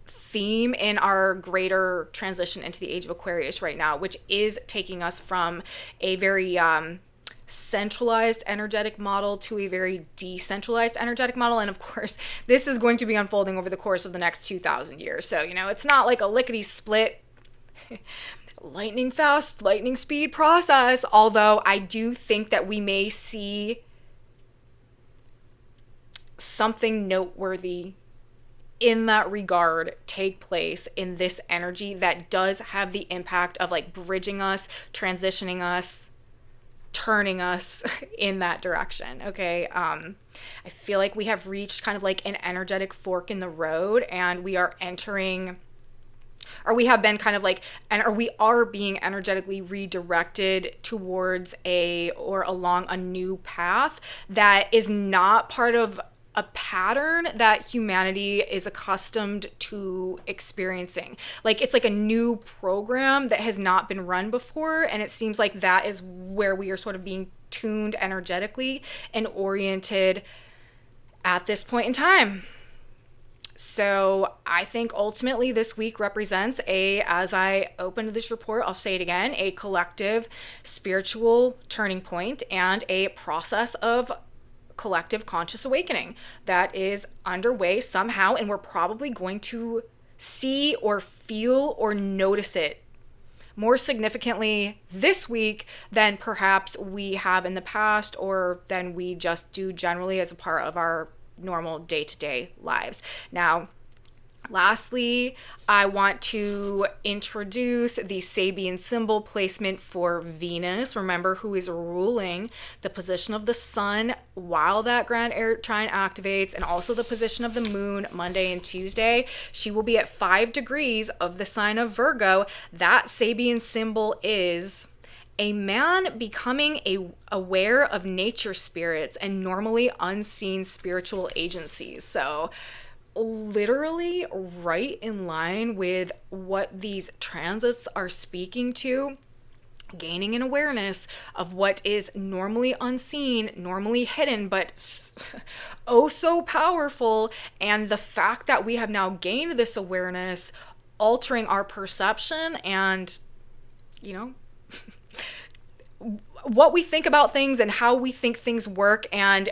theme in our greater transition into the age of Aquarius right now, which is taking us from a very centralized energetic model to a very decentralized energetic model. And of course, this is going to be unfolding over the course of the next 2,000 years. So, it's not like a lickety split, lightning fast, lightning speed process. Although I do think that we may see something noteworthy in that regard take place in this energy that does have the impact of like bridging us, transitioning us, turning us in that direction. Okay. I feel like we have reached kind of like an energetic fork in the road, and we are entering, or we have been kind of like, or we are being energetically redirected towards or along a new path that is not part of a pattern that humanity is accustomed to experiencing. Like, it's like a new program that has not been run before, and it seems like that is where we are sort of being tuned energetically and oriented at this point in time. So I think ultimately this week represents as I opened this report, I'll say it again, a collective spiritual turning point and a process of collective conscious awakening that is underway somehow, and we're probably going to see or feel or notice it more significantly this week than perhaps we have in the past, or than we just do generally as a part of our normal day-to-day lives. Now, lastly, I want to introduce the Sabian symbol placement for Venus. Remember, who is ruling the position of the sun while that grand air trine activates, and also the position of the moon Monday and Tuesday. She will be at 5 degrees of the sign of Virgo. That Sabian symbol is a man becoming aware of nature spirits and normally unseen spiritual agencies. So literally right in line with what these transits are speaking to, gaining an awareness of what is normally unseen, normally hidden, but oh so powerful. And the fact that we have now gained this awareness, altering our perception and, what we think about things and how we think things work, and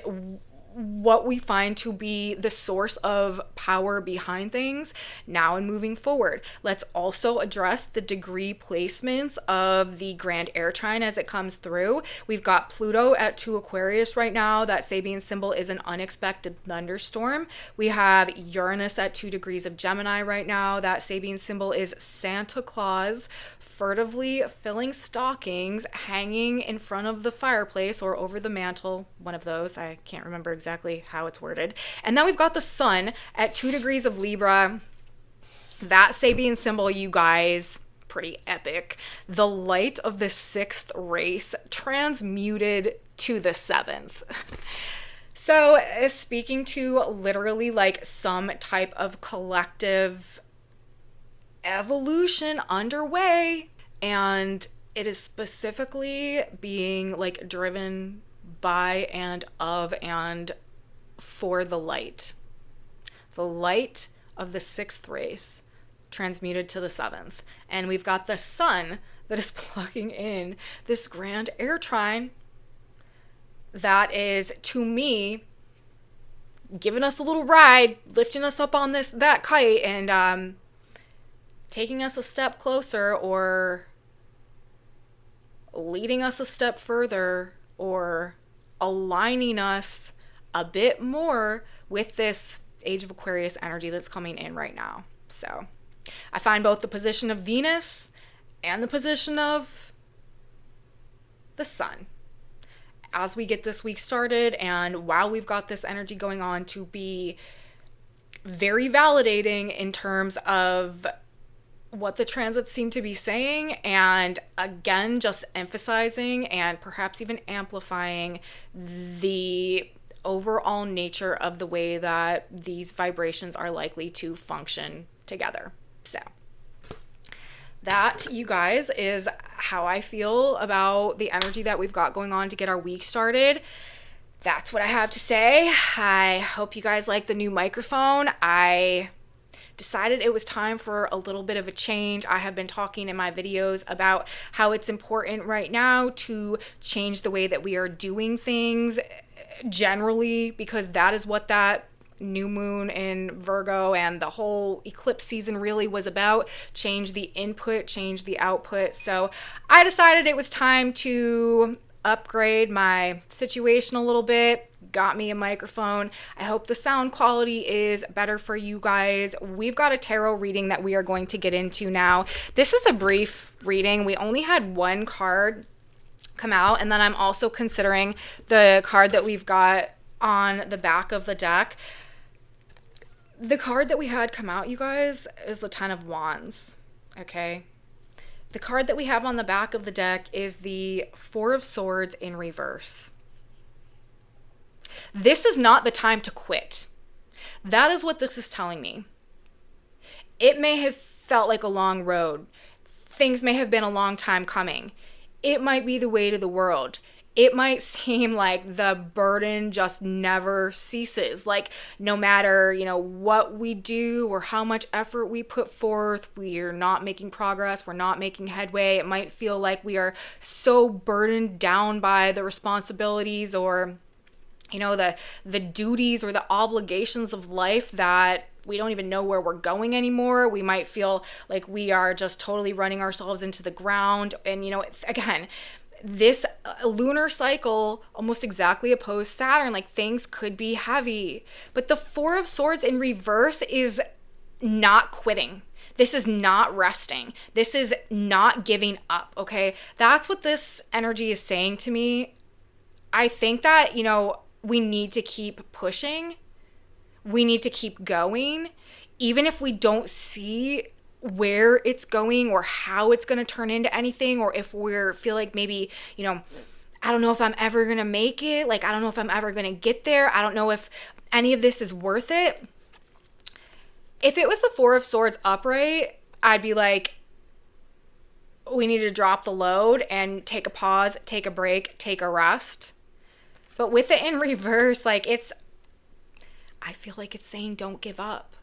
what we find to be the source of power behind things now and moving forward. Let's also address the degree placements of the grand air trine as it comes through. We've got Pluto at 2 Aquarius right now. That Sabian symbol is an unexpected thunderstorm. We have Uranus at 2 degrees of Gemini right now. That Sabian symbol is Santa Claus furtively filling stockings, hanging in front of the fireplace or over the mantle, one of those. I can't remember exactly how it's worded. And then we've got the sun at 2 degrees of Libra. That Sabian symbol, you guys, pretty epic. The light of the 6th race transmuted to the 7th. So speaking to literally like some type of collective evolution underway, and it is specifically being like driven by and of and for the light of the 6th race transmuted to the 7th. And we've got the sun that is plugging in this grand air trine that is, to me, giving us a little ride, lifting us up on that kite, and taking us a step closer, or leading us a step further, or aligning us a bit more with this Age of Aquarius energy that's coming in right now. So I find both the position of Venus and the position of the sun as we get this week started, and while we've got this energy going on, to be very validating in terms of what the transits seem to be saying, and again, just emphasizing and perhaps even amplifying the overall nature of the way that these vibrations are likely to function together. So that, you guys, is how I feel about the energy that we've got going on to get our week started. That's what I have to say. I hope you guys like the new microphone. I decided it was time for a little bit of a change. I have been talking in my videos about how it's important right now to change the way that we are doing things generally, because that is what that new moon in Virgo and the whole eclipse season really was about. Change the input, change the output. So I decided it was time to upgrade my situation a little bit. Got me a microphone. I hope the sound quality is better for you guys. We've got a tarot reading that we are going to get into now. This is a brief reading. We only had one card come out, and then I'm also considering the card that we've got on the back of the deck. The card that we had come out, you guys, is the Ten of Wands, okay? The card that we have on the back of the deck is the Four of Swords in reverse. This is not the time to quit. That is what this is telling me. It may have felt like a long road. Things may have been a long time coming. It might be the weight of the world. It might seem like the burden just never ceases. Like no matter, what we do or how much effort we put forth, we're not making progress, we're not making headway. It might feel like we are so burdened down by the responsibilities or, the duties or the obligations of life that we don't even know where we're going anymore. We might feel like we are just totally running ourselves into the ground. And, again, this lunar cycle almost exactly opposed Saturn, like things could be heavy. But the Four of Swords in reverse is not quitting. This is not resting. This is not giving up, okay? That's what this energy is saying to me. I think that, we need to keep pushing. We need to keep going. Even if we don't see where it's going or how it's going to turn into anything, or if we feel like maybe, I don't know if I'm ever going to make it. Like, I don't know if I'm ever going to get there. I don't know if any of this is worth it. If it was the Four of Swords upright, I'd be like, we need to drop the load and take a pause, take a break, take a rest. But with it in reverse, I feel like it's saying don't give up.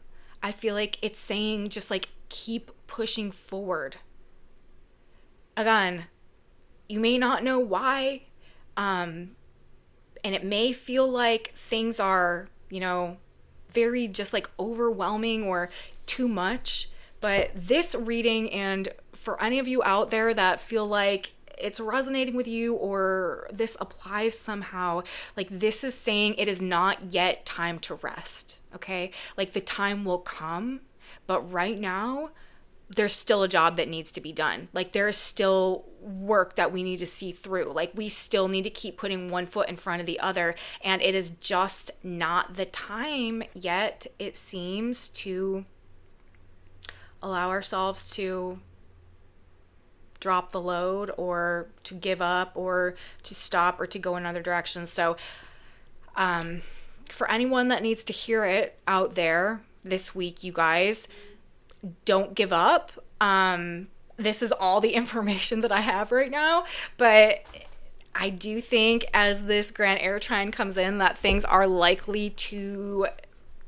I feel like it's saying just keep pushing forward. Again, you may not know why, and it may feel like things are, very just overwhelming or too much. But this reading, and for any of you out there that feel like it's resonating with you or this applies somehow, this is saying it is not yet time to rest, okay? The time will come, but right now there's still a job that needs to be done. There is still work that we need to see through. We still need to keep putting one foot in front of the other, and it is just not the time yet, it seems, to allow ourselves to drop the load or to give up or to stop or to go another direction. So for anyone that needs to hear it out there this week, you guys, don't give up. This is all the information that I have right now, but I do think as this grand air trine comes in that things are likely to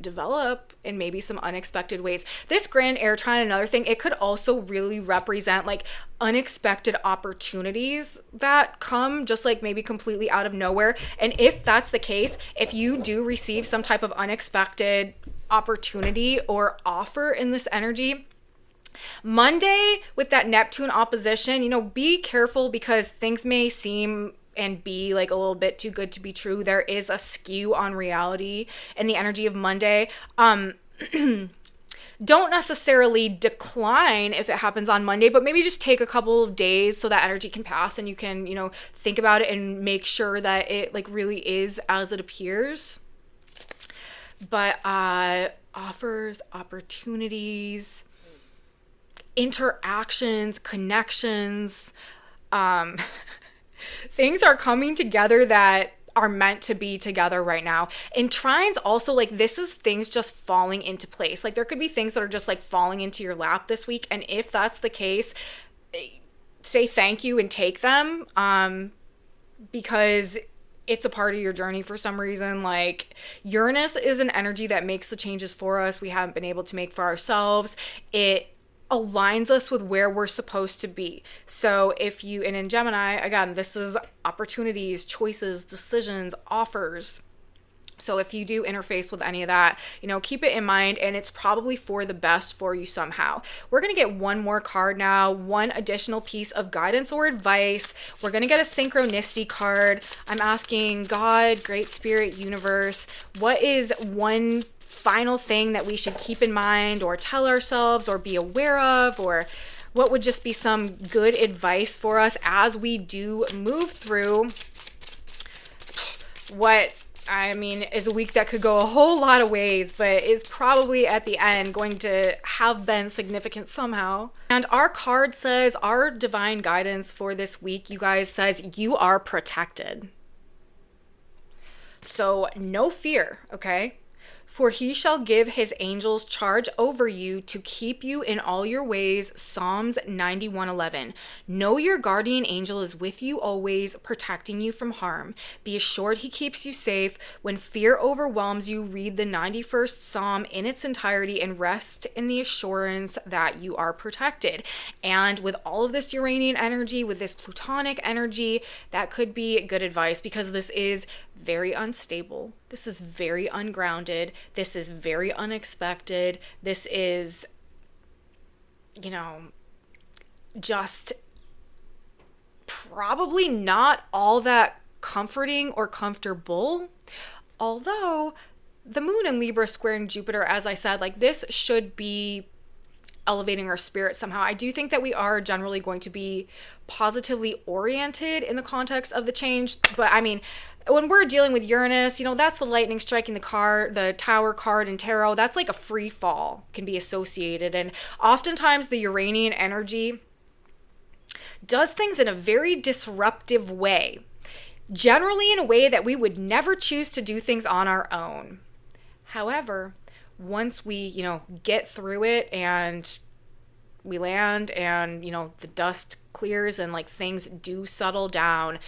develop in maybe some unexpected ways. This grand air trine, another thing, it could also really represent unexpected opportunities that come just maybe completely out of nowhere. And if that's the case, if you do receive some type of unexpected opportunity or offer in this energy, Monday with that Neptune opposition, be careful because things may seem and be a little bit too good to be true. There is a skew on reality in the energy of Monday. Don't necessarily decline if it happens on Monday, but maybe just take a couple of days so that energy can pass and you can, think about it and make sure that it really is as it appears. But offers, opportunities, interactions, connections, things are coming together that are meant to be together right now. In trines also, like, this is things just falling into place. Like, there could be things that are just like falling into your lap this week, and if that's the case, say thank you and take them, because it's a part of your journey for some reason. Like, Uranus is an energy that makes the changes for us we haven't been able to make for ourselves. It aligns us with where we're supposed to be. So if you, and in Gemini, again, this is opportunities, choices, decisions, offers. So if you do interface with any of that, keep it in mind, and it's probably for the best for you somehow. We're going to get one more card now, one additional piece of guidance or advice. We're going to get a synchronicity card. I'm asking God, Great Spirit, Universe, what is one final thing that we should keep in mind or tell ourselves or be aware of, or what would just be some good advice for us as we do move through what is a week that could go a whole lot of ways, but is probably at the end going to have been significant somehow. And our card says, our divine guidance for this week, you guys, says you are protected. So no fear, okay? For he shall give his angels charge over you to keep you in all your ways. Psalms 91:11. Know your guardian angel is with you always, protecting you from harm. Be assured he keeps you safe. When fear overwhelms you, read the 91st Psalm in its entirety and rest in the assurance that you are protected. And with all of this Uranian energy, with this Plutonic energy, that could be good advice, because this is very unstable. This is very ungrounded. This is very unexpected. This is, just probably not all that comforting or comfortable. Although the moon in Libra squaring Jupiter, as I said, like, this should be elevating our spirit somehow. I do think that we are generally going to be positively oriented in the context of the change. But when we're dealing with Uranus, that's the lightning striking the Tower card in tarot. That's like a free fall can be associated. And oftentimes the Uranian energy does things in a very disruptive way, generally in a way that we would never choose to do things on our own. However, once we, get through it and we land and, the dust clears and like things do settle down,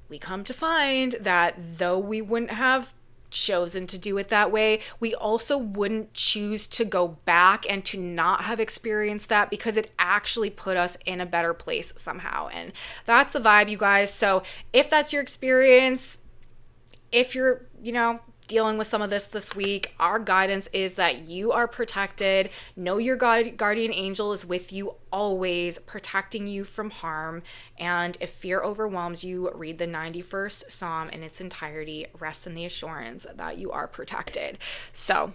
we come to find that though we wouldn't have chosen to do it that way, we also wouldn't choose to go back and to not have experienced that, because it actually put us in a better place somehow. And that's the vibe, you guys. So if that's your experience, if you're, dealing with some of this week, our guidance is that you are protected. Know your guardian angel is with you always, protecting you from harm. And if fear overwhelms you, read the 91st Psalm in its entirety. Rest in the assurance that you are protected. So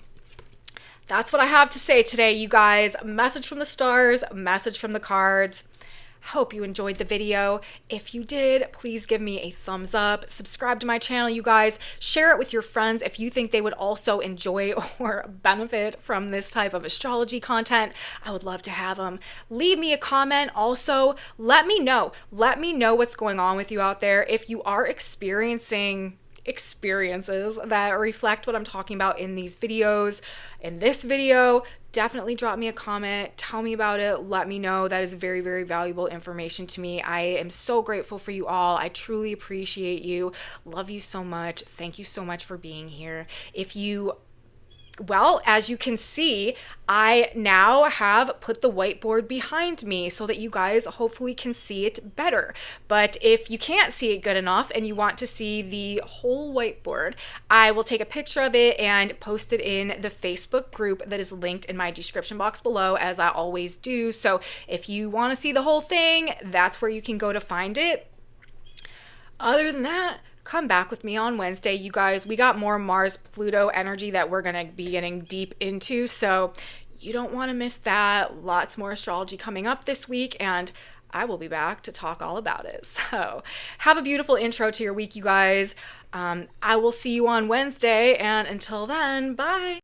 that's what I have to say today, you guys. Message from the stars, message from the cards. Hope you enjoyed the video. If you did, please give me a thumbs up. Subscribe to my channel, you guys. Share it with your friends if you think they would also enjoy or benefit from this type of astrology content. I would love to have them. Leave me a comment. Also, let me know. Let me know what's going on with you out there. If you are experiencing experiences that reflect what I'm talking about in these videos, in this video, definitely drop me a comment. Tell me about it. Let me know. That is very, very valuable information to me. I am so grateful for you all. I truly appreciate you. Love you so much. Thank you so much for being here. Well, as you can see, I now have put the whiteboard behind me so that you guys hopefully can see it better. But if you can't see it good enough and you want to see the whole whiteboard, I will take a picture of it and post it in the Facebook group that is linked in my description box below, as I always do. So if you want to see the whole thing, that's where you can go to find it. Other than that, come back with me on Wednesday, you guys. We got more Mars-Pluto energy that we're going to be getting deep into, so you don't want to miss that. Lots more astrology coming up this week, and I will be back to talk all about it. So have a beautiful intro to your week, you guys. I will see you on Wednesday, and until then, bye.